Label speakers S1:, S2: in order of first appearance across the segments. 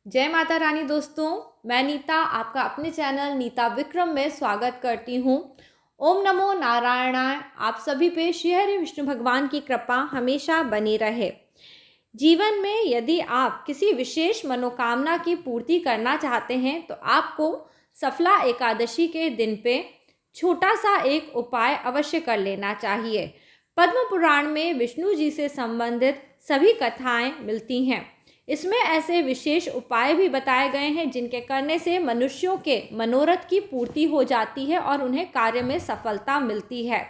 S1: जय माता रानी दोस्तों, मैं नीता आपका अपने चैनल नीता विक्रम में स्वागत करती हूँ। ओम नमो नारायणाय। आप सभी पे श्री हरि विष्णु भगवान की कृपा हमेशा बनी रहे। जीवन में यदि आप किसी विशेष मनोकामना की पूर्ति करना चाहते हैं तो आपको सफला एकादशी के दिन पे छोटा सा एक उपाय अवश्य कर लेना चाहिए। पद्म पुराण में विष्णु जी से संबंधित सभी कथाएं मिलती हैं। इसमें ऐसे विशेष उपाय भी बताए गए हैं जिनके करने से मनुष्यों के मनोरथ की पूर्ति हो जाती है और उन्हें कार्य में सफलता मिलती है।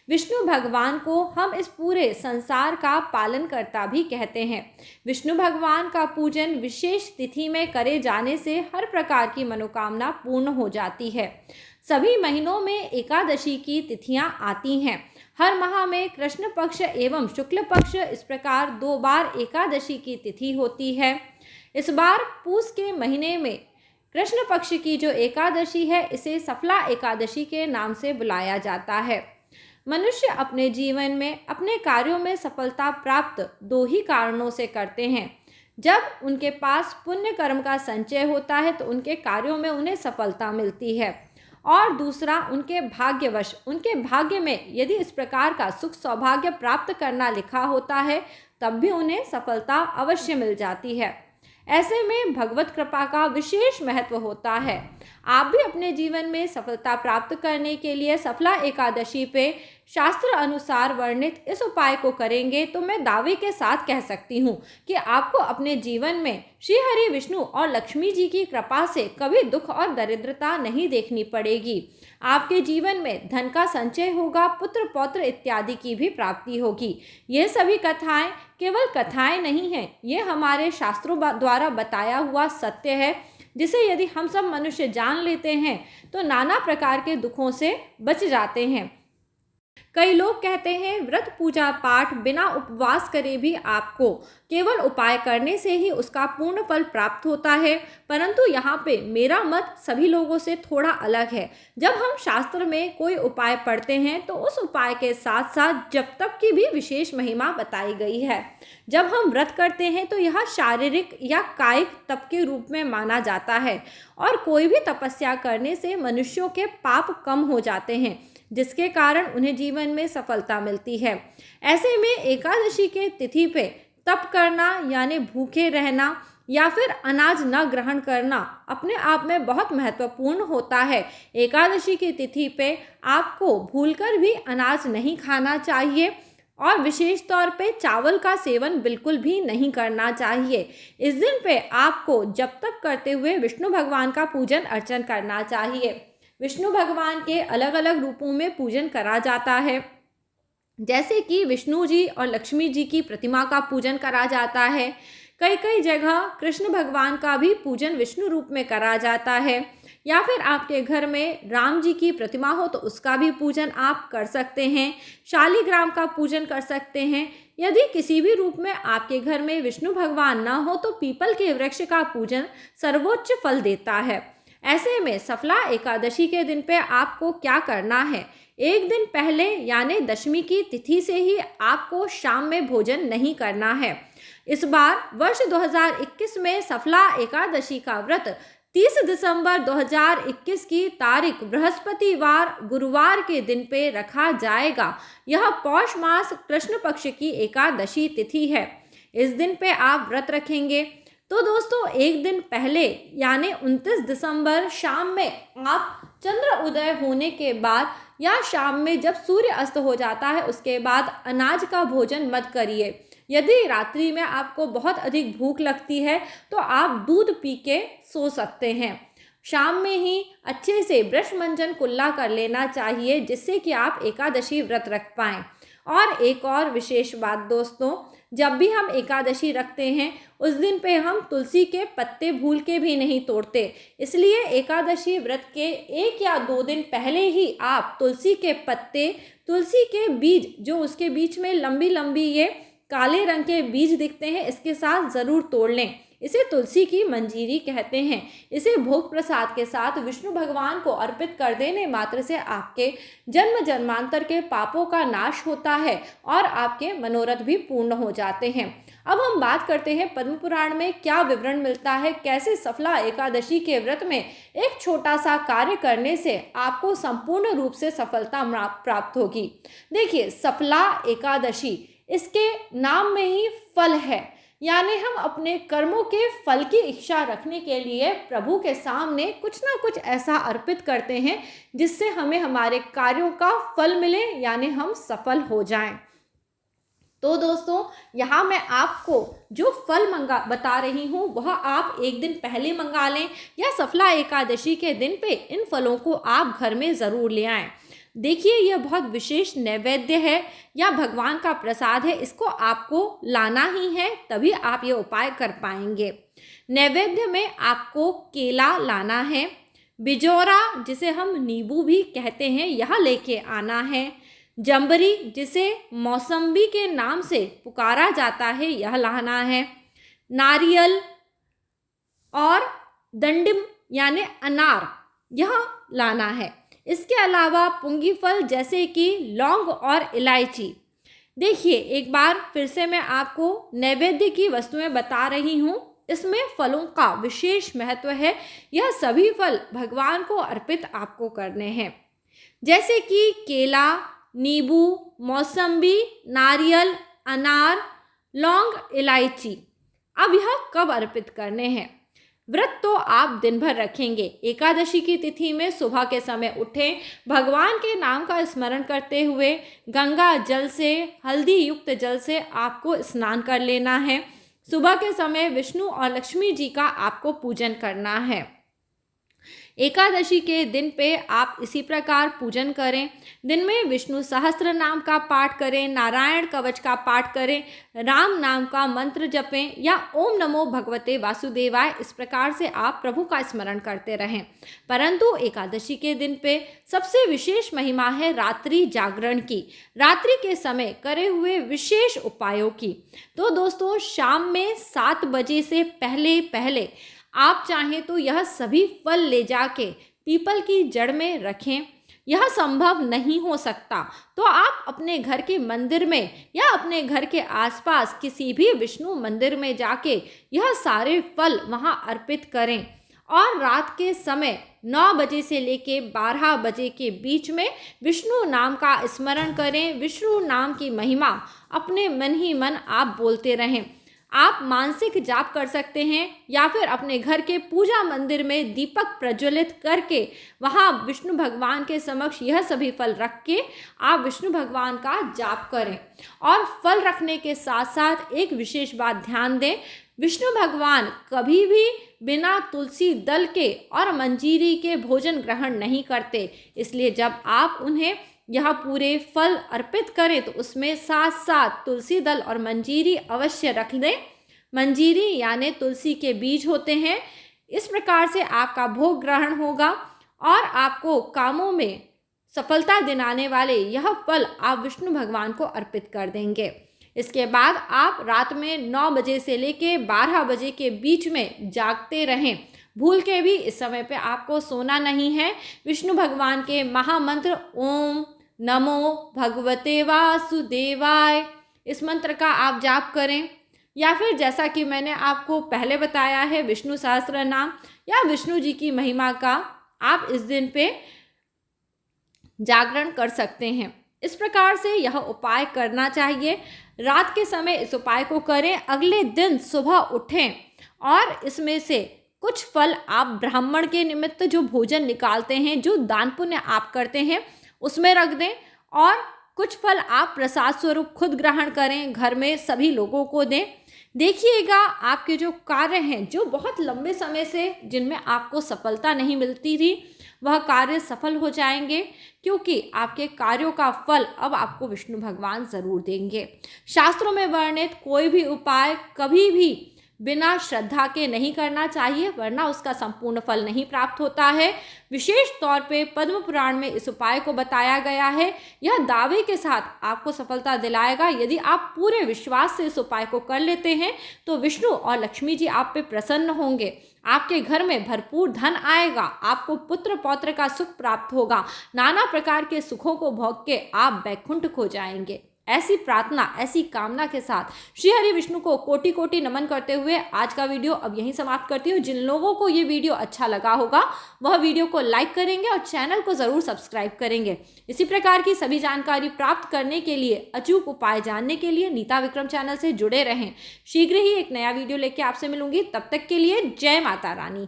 S1: विष्णु भगवान को हम इस पूरे संसार का पालनकर्ता भी कहते हैं। विष्णु भगवान का पूजन विशेष तिथि में करे जाने से हर प्रकार की मनोकामना पूर्ण हो जाती है। सभी महीनों में एकादशी की तिथियां आती हैं। हर माह में कृष्ण पक्ष एवं शुक्ल पक्ष इस प्रकार 2 बार एकादशी की तिथि होती है। इस बार पूस के महीने में कृष्ण पक्ष की जो एकादशी है इसे सफला एकादशी के नाम से बुलाया जाता है। मनुष्य अपने जीवन में अपने कार्यों में सफलता प्राप्त 2 ही कारणों से करते हैं। जब उनके पास पुण्य कर्म का संचय होता है तो उनके कार्यों में उन्हें सफलता मिलती है, और दूसरा उनके भाग्यवश उनके भाग्य में यदि इस प्रकार का सुख सौभाग्य प्राप्त करना लिखा होता है तब भी उन्हें सफलता अवश्य मिल जाती है। ऐसे में भगवत कृपा का विशेष महत्व होता है। आप भी अपने जीवन में सफलता प्राप्त करने के लिए सफला एकादशी पे शास्त्र अनुसार वर्णित इस उपाय को करेंगे तो मैं दावे के साथ कह सकती हूँ कि आपको अपने जीवन में श्री हरि विष्णु और लक्ष्मी जी की कृपा से कभी दुख और दरिद्रता नहीं देखनी पड़ेगी। आपके जीवन में धन का संचय होगा, पुत्र पौत्र इत्यादि की भी प्राप्ति होगी। ये सभी कथाएं केवल कथाएं नहीं हैं, ये हमारे शास्त्रों द्वारा बताया हुआ सत्य है, जिसे यदि हम सब मनुष्य जान लेते हैं तो नाना प्रकार के दुखों से बच जाते हैं। कई लोग कहते हैं व्रत पूजा पाठ बिना उपवास करे भी आपको केवल उपाय करने से ही उसका पूर्ण फल प्राप्त होता है, परंतु यहाँ पे मेरा मत सभी लोगों से थोड़ा अलग है। जब हम शास्त्र में कोई उपाय पढ़ते हैं तो उस उपाय के साथ साथ जप तप की भी विशेष महिमा बताई गई है। जब हम व्रत करते हैं तो यह शारीरिक या कायिक तप के रूप में माना जाता है, और कोई भी तपस्या करने से मनुष्यों के पाप कम हो जाते हैं, जिसके कारण उन्हें जीवन में सफलता मिलती है। ऐसे में एकादशी के तिथि पे तप करना यानी भूखे रहना या फिर अनाज न ग्रहण करना अपने आप में बहुत महत्वपूर्ण होता है। एकादशी की तिथि पे आपको भूलकर भी अनाज नहीं खाना चाहिए, और विशेष तौर पे चावल का सेवन बिल्कुल भी नहीं करना चाहिए। इस दिन पे आपको जप तप करते हुए विष्णु भगवान का पूजन अर्चन करना चाहिए। विष्णु भगवान के अलग अलग रूपों में पूजन करा जाता है, जैसे कि विष्णु जी और लक्ष्मी जी की प्रतिमा का पूजन करा जाता है। कई कई जगह कृष्ण भगवान का भी पूजन विष्णु रूप में करा जाता है, या फिर आपके घर में राम जी की प्रतिमा हो तो उसका भी पूजन आप कर सकते हैं। शालिग्राम का पूजन कर सकते हैं। यदि किसी भी रूप में आपके घर में विष्णु भगवान न हो तो पीपल के वृक्ष का पूजन सर्वोच्च फल देता है। ऐसे में सफला एकादशी के दिन पे आपको क्या करना है, एक दिन पहले यानी दशमी की तिथि से ही आपको शाम में भोजन नहीं करना है। इस बार वर्ष 2021 में सफला एकादशी का व्रत 30 दिसंबर 2021 की तारीख बृहस्पतिवार गुरुवार के दिन पे रखा जाएगा। यह पौष मास कृष्ण पक्ष की एकादशी तिथि है। इस दिन पे आप व्रत रखेंगे तो दोस्तों एक दिन पहले यानी 29 दिसंबर शाम में आप चंद्र उदय होने के बाद या शाम में जब सूर्य अस्त हो जाता है उसके बाद अनाज का भोजन मत करिए। यदि रात्रि में आपको बहुत अधिक भूख लगती है तो आप दूध पी के सो सकते हैं। शाम में ही अच्छे से ब्रश मंजन कुल्ला कर लेना चाहिए, जिससे कि आप एकादशी व्रत रख पाएँ। और एक और विशेष बात दोस्तों, जब भी हम एकादशी रखते हैं उस दिन पे हम तुलसी के पत्ते भूल के भी नहीं तोड़ते। इसलिए एकादशी व्रत के 1 या 2 दिन पहले ही आप तुलसी के पत्ते, तुलसी के बीज, जो उसके बीच में लंबी लंबी ये काले रंग के बीज दिखते हैं, इसके साथ ज़रूर तोड़ लें। इसे तुलसी की मंजीरी कहते हैं। इसे भोग प्रसाद के साथ विष्णु भगवान को अर्पित कर देने मात्र से आपके जन्म जन्मांतर के पापों का नाश होता है और आपके मनोरथ भी पूर्ण हो जाते हैं। अब हम बात करते हैं पद्म पुराण में क्या विवरण मिलता है, कैसे सफला एकादशी के व्रत में एक छोटा सा कार्य करने से आपको संपूर्ण रूप से सफलता प्राप्त होगी। देखिए, सफला एकादशी, इसके नाम में ही फल है, यानी हम अपने कर्मों के फल की इच्छा रखने के लिए प्रभु के सामने कुछ ना कुछ ऐसा अर्पित करते हैं जिससे हमें हमारे कार्यों का फल मिले, यानी हम सफल हो जाएं। तो दोस्तों, यहाँ मैं आपको जो फल बता रही हूँ वह आप एक दिन पहले मंगा लें या सफला एकादशी के दिन पे इन फलों को आप घर में ज़रूर ले आएं। देखिए, यह बहुत विशेष नैवेद्य है या भगवान का प्रसाद है, इसको आपको लाना ही है, तभी आप ये उपाय कर पाएंगे। नैवेद्य में आपको केला लाना है, बिजौरा जिसे हम नींबू भी कहते हैं यह लेके आना है, जंबरी जिसे मौसम्बी के नाम से पुकारा जाता है यह लाना है, नारियल और दंडिम यानी अनार यह लाना है। इसके अलावा पुंगी फल जैसे कि लौंग और इलायची। देखिए, एक बार फिर से मैं आपको नैवेद्य की वस्तुएं बता रही हूँ, इसमें फलों का विशेष महत्व है। यह सभी फल भगवान को अर्पित आपको करने हैं, जैसे कि केला, नींबू, मौसम्बी, नारियल, अनार, लौंग, इलायची। अब यह कब अर्पित करने हैं? व्रत तो आप दिन भर रखेंगे। एकादशी की तिथि में सुबह के समय उठें, भगवान के नाम का स्मरण करते हुए गंगा जल से, हल्दी युक्त जल से आपको स्नान कर लेना है। सुबह के समय विष्णु और लक्ष्मी जी का आपको पूजन करना है। एकादशी के दिन पे आप इसी प्रकार पूजन करें। दिन में विष्णु सहस्त्र नाम का पाठ करें, नारायण कवच का पाठ करें, राम नाम का मंत्र जपें या ओम नमो भगवते वासुदेवाय, इस प्रकार से आप प्रभु का स्मरण करते रहें। परंतु एकादशी के दिन पे सबसे विशेष महिमा है रात्रि जागरण की, रात्रि के समय करे हुए विशेष उपायों की। तो दोस्तों, शाम में 7 बजे से पहले पहले आप चाहें तो यह सभी फल ले जाके पीपल की जड़ में रखें। यह संभव नहीं हो सकता तो आप अपने घर के मंदिर में या अपने घर के आसपास किसी भी विष्णु मंदिर में जाके यह सारे फल वहां अर्पित करें और रात के समय 9 बजे से लेके 12 बजे के बीच में विष्णु नाम का स्मरण करें। विष्णु नाम की महिमा अपने मन ही मन आप बोलते रहें। आप मानसिक जाप कर सकते हैं या फिर अपने घर के पूजा मंदिर में दीपक प्रज्वलित करके वहाँ विष्णु भगवान के समक्ष यह सभी फल रख के आप विष्णु भगवान का जाप करें। और फल रखने के साथ साथ एक विशेष बात ध्यान दें, विष्णु भगवान कभी भी बिना तुलसी दल के और मंजीरी के भोजन ग्रहण नहीं करते। इसलिए जब आप उन्हें यह पूरे फल अर्पित करें तो उसमें साथ साथ तुलसी दल और मंजीरी अवश्य रख दें। मंजीरी यानी तुलसी के बीज होते हैं। इस प्रकार से आपका भोग ग्रहण होगा और आपको कामों में सफलता दिलाने वाले यह फल आप विष्णु भगवान को अर्पित कर देंगे। इसके बाद आप रात में 9 बजे से लेके 12 बजे के बीच में जागते रहें। भूल के भी इस समय पे आपको सोना नहीं है। विष्णु भगवान के महामंत्र ओम नमो भगवते वासुदेवाय, इस मंत्र का आप जाप करें या फिर जैसा कि मैंने आपको पहले बताया है विष्णु सहस्त्र नाम या विष्णु जी की महिमा का आप इस दिन पे जागरण कर सकते हैं। इस प्रकार से यह उपाय करना चाहिए। रात के समय इस उपाय को करें, अगले दिन सुबह उठें और इसमें से कुछ फल आप ब्राह्मण के निमित्त जो भोजन निकालते हैं, जो दान पुण्य आप करते हैं, उसमें रख दें और कुछ फल आप प्रसाद स्वरूप खुद ग्रहण करें, घर में सभी लोगों को दें। देखिएगा आपके जो कार्य हैं, जो बहुत लंबे समय से जिनमें आपको सफलता नहीं मिलती थी, वह कार्य सफल हो जाएंगे, क्योंकि आपके कार्यों का फल अब आपको विष्णु भगवान ज़रूर देंगे। शास्त्रों में वर्णित कोई भी उपाय कभी भी बिना श्रद्धा के नहीं करना चाहिए, वरना उसका संपूर्ण फल नहीं प्राप्त होता है। विशेष तौर पे पद्म पुराण में इस उपाय को बताया गया है। यह दावे के साथ आपको सफलता दिलाएगा। यदि आप पूरे विश्वास से इस उपाय को कर लेते हैं तो विष्णु और लक्ष्मी जी आप पे प्रसन्न होंगे। आपके घर में भरपूर धन आएगा, आपको पुत्र पौत्र का सुख प्राप्त होगा, नाना प्रकार के सुखों को भोग के आप बैकुंठ खो जाएंगे। ऐसी प्रार्थना, ऐसी कामना के साथ श्री हरि विष्णु को कोटि कोटि नमन करते हुए आज का वीडियो अब यहीं समाप्त करती हूँ। जिन लोगों को ये वीडियो अच्छा लगा होगा वह वीडियो को लाइक करेंगे और चैनल को ज़रूर सब्सक्राइब करेंगे। इसी प्रकार की सभी जानकारी प्राप्त करने के लिए, अचूक उपाय जानने के लिए नीता विक्रम चैनल से जुड़े रहें। शीघ्र ही एक नया वीडियो लेके आपसे मिलूंगी। तब तक के लिए जय माता रानी।